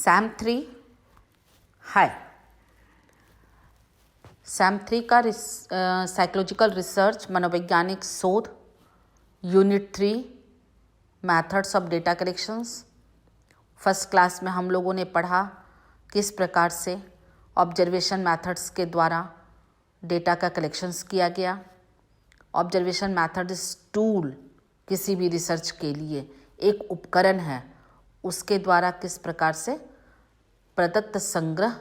Sam 3 हाय। Sam 3 का psychological research मनोवैज्ञानिक शोध unit 3 methods of data collections. First class में हम लोगों ने पढ़ा किस प्रकार से ऑब्जर्वेशन मैथड्स के द्वारा डेटा का कलेक्शंस किया गया। ऑब्जर्वेशन मैथड इस टूल किसी भी रिसर्च के लिए एक उपकरण है, उसके द्वारा किस प्रकार से प्रदत्त संग्रह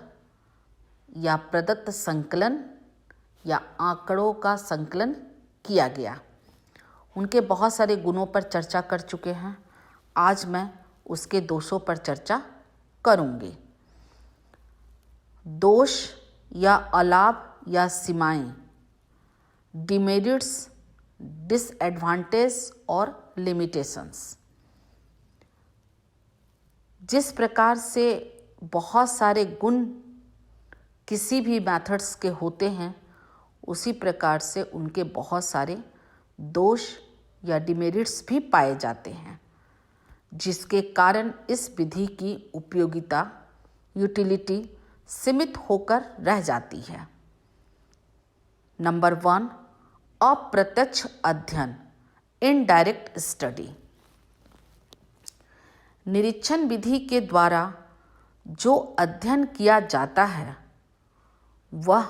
या प्रदत्त संकलन या आंकड़ों का संकलन किया गया। उनके बहुत सारे गुणों पर चर्चा कर चुके हैं। आज मैं उसके दोषों पर चर्चा करूंगी। दोष या अलाभ या सीमाएं, डिमेरिट्स, डिसएडवांटेज और लिमिटेशंस। जिस प्रकार से बहुत सारे गुण किसी भी मैथड्स के होते हैं, उसी प्रकार से उनके बहुत सारे दोष या डिमेरिट्स भी पाए जाते हैं, जिसके कारण इस विधि की उपयोगिता यूटिलिटी सीमित होकर रह जाती है। नंबर 1, अप्रत्यक्ष अध्ययन, इनडायरेक्ट स्टडी। निरीक्षण विधि के द्वारा जो अध्ययन किया जाता है वह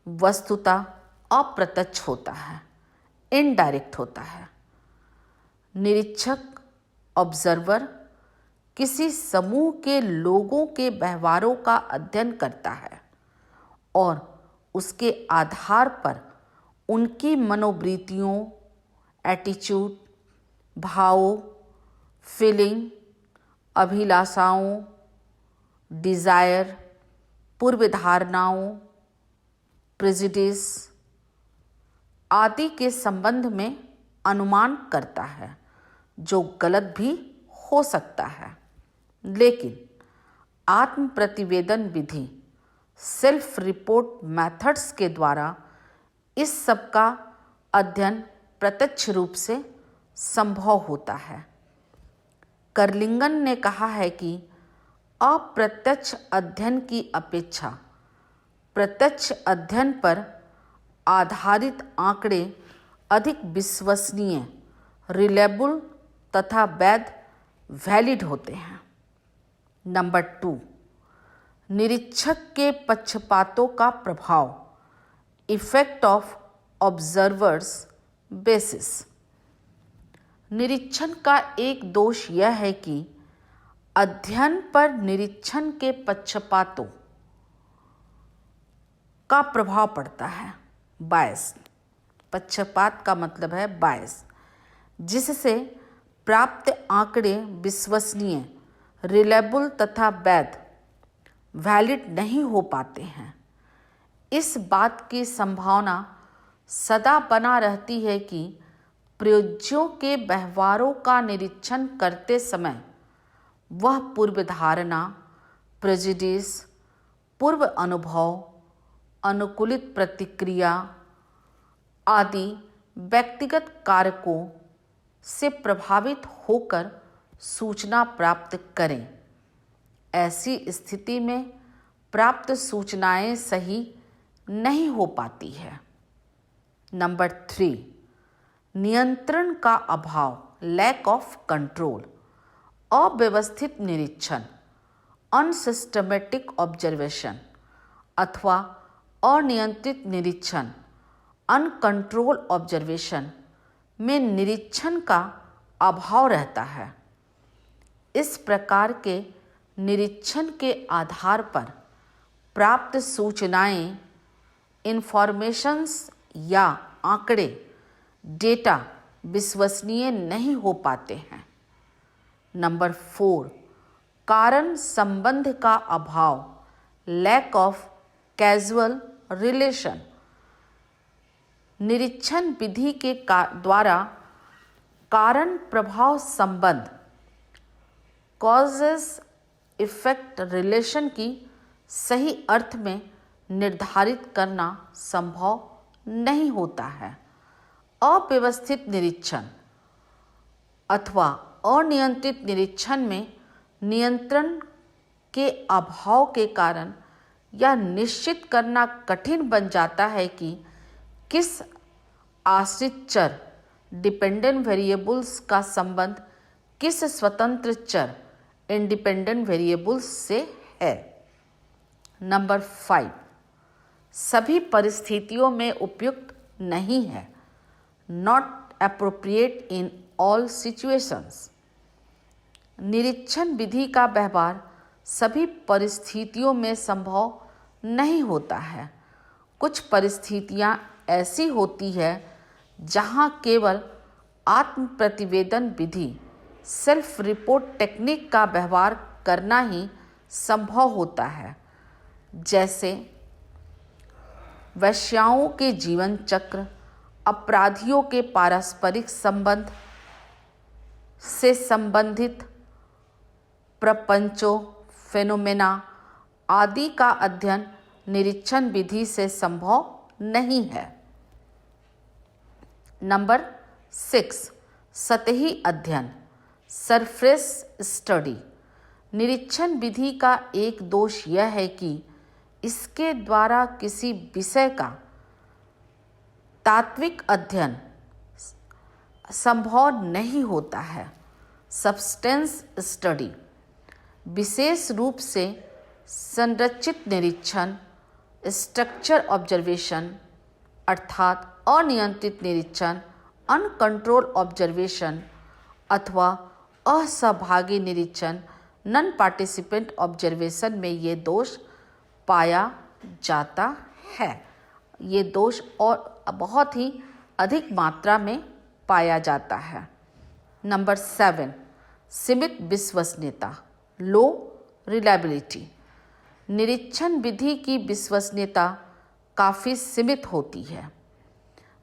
वस्तुतः अप्रत्यक्ष होता है, इनडायरेक्ट होता है। निरीक्षक ऑब्जर्वर किसी समूह के लोगों के व्यवहारों का अध्ययन करता है और उसके आधार पर उनकी मनोवृत्तियों, एटीट्यूड, भावों, फीलिंग, अभिलाषाओं, डिज़ायर, पूर्व धारणाओं, प्रेजुडिस आदि के संबंध में अनुमान करता है, जो गलत भी हो सकता है। लेकिन आत्म प्रतिवेदन विधि, सेल्फ रिपोर्ट मेथड्स के द्वारा इस सब का अध्ययन प्रत्यक्ष रूप से संभव होता है। कर्लिंगन ने कहा है कि अप्रत्यक्ष अध्ययन की अपेक्षा प्रत्यक्ष अध्ययन पर आधारित आंकड़े अधिक विश्वसनीय, रिलायबल तथा वैलिड होते हैं। नंबर 2, निरीक्षक के पक्षपातों का प्रभाव, इफेक्ट ऑफ ऑब्जर्वर्स बेसिस। निरीक्षण का एक दोष यह है कि अध्ययन पर निरीक्षण के पक्षपातों का प्रभाव पड़ता है। बायस, पक्षपात का मतलब है बायस, जिससे प्राप्त आंकड़े विश्वसनीय, रिलायबल तथा वैलिड नहीं हो पाते हैं। इस बात की संभावना सदा बना रहती है कि प्रयोज्यों के व्यवहारों का निरीक्षण करते समय वह पूर्व धारणा, प्रेजुडिस, पूर्व अनुभव, अनुकूलित प्रतिक्रिया आदि व्यक्तिगत कारकों से प्रभावित होकर सूचना प्राप्त करें। ऐसी स्थिति में प्राप्त सूचनाएं सही नहीं हो पाती है। नंबर 3, नियंत्रण का अभाव, लैक ऑफ कंट्रोल। अव्यवस्थित निरीक्षण, अनसिस्टमेटिक ऑब्जर्वेशन अथवा अनियंत्रित निरीक्षण, अनकंट्रोल ऑब्जर्वेशन में निरीक्षण का अभाव रहता है। इस प्रकार के निरीक्षण के आधार पर प्राप्त सूचनाएं, इंफॉर्मेशंस या आंकड़े, डेटा विश्वसनीय नहीं हो पाते हैं। नंबर 4, कारण संबंध का अभाव, लैक ऑफ कैजुअल रिलेशन। निरीक्षण विधि के द्वारा कारण प्रभाव संबंध, कॉजेस इफेक्ट रिलेशन की सही अर्थ में निर्धारित करना संभव नहीं होता है। अव्यवस्थित निरीक्षण अथवा अनियंत्रित निरीक्षण में नियंत्रण के अभाव के कारण यह निश्चित करना कठिन बन जाता है कि किस आश्रित चर डिपेंडेंट वेरिएबल्स का संबंध किस स्वतंत्र चर इंडिपेंडेंट वेरिएबल्स से है। नंबर 5, सभी परिस्थितियों में उपयुक्त नहीं है, not appropriate in all situations. निरीक्षण विधि का व्यवहार सभी परिस्थितियों में संभव नहीं होता है। कुछ परिस्थितियां ऐसी होती है जहां केवल आत्म प्रतिवेदन विधि सेल्फ रिपोर्ट टेक्निक का व्यवहार करना ही संभव होता है, जैसे वेश्याओं के जीवन चक्र, अपराधियों के पारस्परिक संबंध से संबंधित प्रपंचों, फेनोमेना आदि का अध्ययन निरीक्षण विधि से संभव नहीं है। नंबर 6, सतही अध्ययन, सरफेस स्टडी। निरीक्षण विधि का एक दोष यह है कि इसके द्वारा किसी विषय का तात्विक अध्ययन संभव नहीं होता है। सब्सटेंस स्टडी, विशेष रूप से संरचित निरीक्षण, स्ट्रक्चर ऑब्जर्वेशन अर्थात अनियंत्रित निरीक्षण, अनकंट्रोल ऑब्जर्वेशन अथवा असहभागी निरीक्षण, नॉन पार्टिसिपेंट ऑब्जर्वेशन में ये दोष पाया जाता है। ये दोष और बहुत ही अधिक मात्रा में पाया जाता है। नंबर 7, सीमित विश्वसनीयता, लो रिलायबिलिटी। निरीक्षण विधि की विश्वसनीयता काफ़ी सीमित होती है।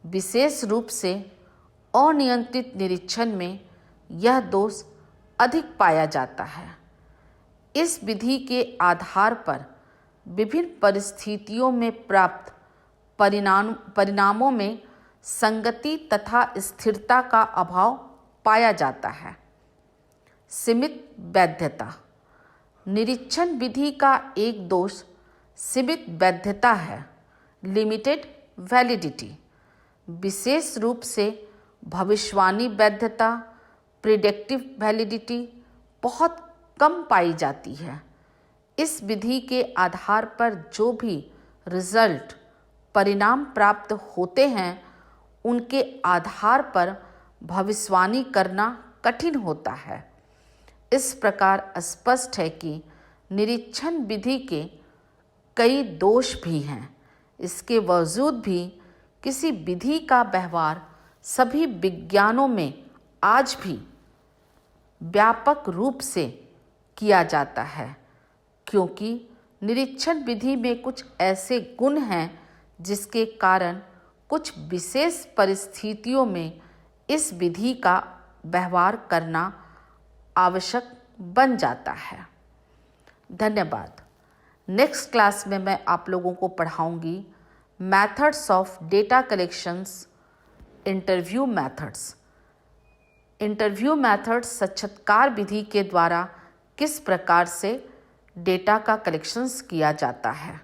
विशेष रूप से अनियंत्रित निरीक्षण में यह दोष अधिक पाया जाता है। इस विधि के आधार पर विभिन्न परिस्थितियों में प्राप्त परिणामों में संगति तथा स्थिरता का अभाव पाया जाता है। सीमित वैधता, निरीक्षण विधि का एक दोष सीमित वैधता है, लिमिटेड वैलिडिटी। विशेष रूप से भविष्यवाणी वैधता, प्रिडिक्टिव वैलिडिटी बहुत कम पाई जाती है। इस विधि के आधार पर जो भी रिजल्ट परिणाम प्राप्त होते हैं उनके आधार पर भविष्यवाणी करना कठिन होता है। इस प्रकार स्पष्ट है कि निरीक्षण विधि के कई दोष भी हैं। इसके बावजूद भी किसी विधि का व्यवहार सभी विज्ञानों में आज भी व्यापक रूप से किया जाता है, क्योंकि निरीक्षण विधि में कुछ ऐसे गुण हैं जिसके कारण कुछ विशेष परिस्थितियों में इस विधि का व्यवहार करना आवश्यक बन जाता है। धन्यवाद। नेक्स्ट क्लास में मैं आप लोगों को पढ़ाऊंगी methods of data collections, interview methods. Interview methods साक्षात्कार विधि के द्वारा किस प्रकार से डेटा का कलेक्शंस किया जाता है।